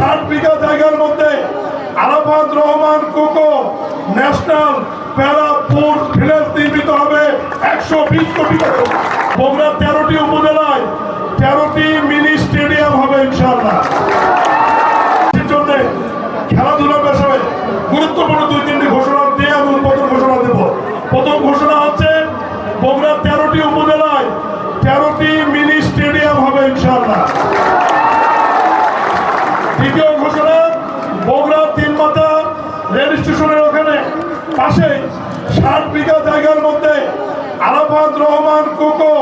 60 বিঘা জায়গার মধ্যে Arafat Rahman cocoa national প্যারা স্পোর্টস ভিলেজ নির্মিত হবে 120 কোটি টাকা। বগুড়া 13টি উপজেলায় 13টি মিনি স্টেডিয়াম হবে ইনশাআল্লাহ। খেলাধুলার পেশায় গুরুত্বপূর্ণ 2-3টি ঘোষণা দিয়ে আমি উদ্বোধন ঘোষণা দেব। প্রথম ঘোষণা হচ্ছে বগুড়া 13টি উপজেলায় 13টি মিনি স্টেডিয়াম হবে ইনশাআল্লাহ। দ্বিতীয় ঘোষণা বগুড়া 3 মাথা রেল স্টেশনের ওখানে পাশে 60 বিঘা জায়গার মধ্যে আরাফাত রহমান কোকো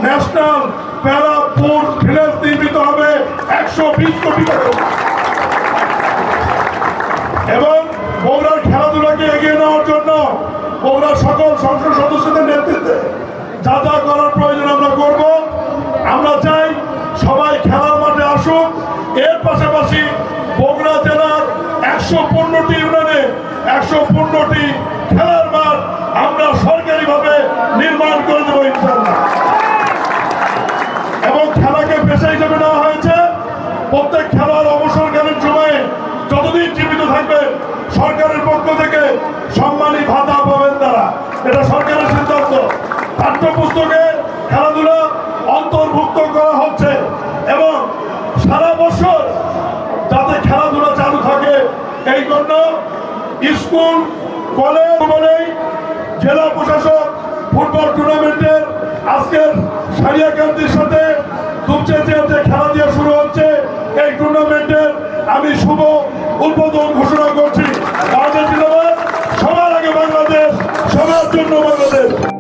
ন্যাশনাল প্যারা স্পোর্টস ভিলেজ নির্মিত হবে 120 কোটি টাকা। এবং বগুড়ার খেলাধুলাকে এগিয়ে নেওয়ার জন্য বগুড়ার সকল সংসদ সদস্যদের নেতৃত্বে যা যা করার প্রয়োজন আমরা করব। আমরা চাই সবাই খেলার মাঠে আসুক। এর পাশাপাশি বগুড়া জেলার 115টি ইউনিয়নে 115টি খেলার মাঠ আমরা সরকারিভাবে নির্মাণ করে দেবো ইনশাআল্লাহ। এবং খেলাকে পেশা হিসেবে নেওয়া হয়েছে। প্রত্যেক খেলোয়াড় অবসরকালীন সময়ে যতদিন জীবিত থাকবে সরকারের পক্ষ থেকে সম্মানী ভাতা পাবেন তারা। এটা সরকারের সিদ্ধান্ত। পাঠ্যপুস্তকে খেলাধুলা অন্তর্ভুক্ত করা হচ্ছে এবং সারা বছর যাতে খেলাধুলা চালু থাকে এই জন্য স্কুল কলেজ বলেই জেলা প্রশাসক ফুটবল টুর্নামেন্টের আজকের সারিয়াকান্দির সাথে দুপচাচিয়ার যে খেলা দিয়ে শুরু হচ্ছে এই টুর্নামেন্টের আমি শুভ উদ্বোধন ঘোষণা করছি। বাংলাদেশ জিন্দাবাদ, সবার আগে বাংলাদেশ, সবার জন্য বাংলাদেশ।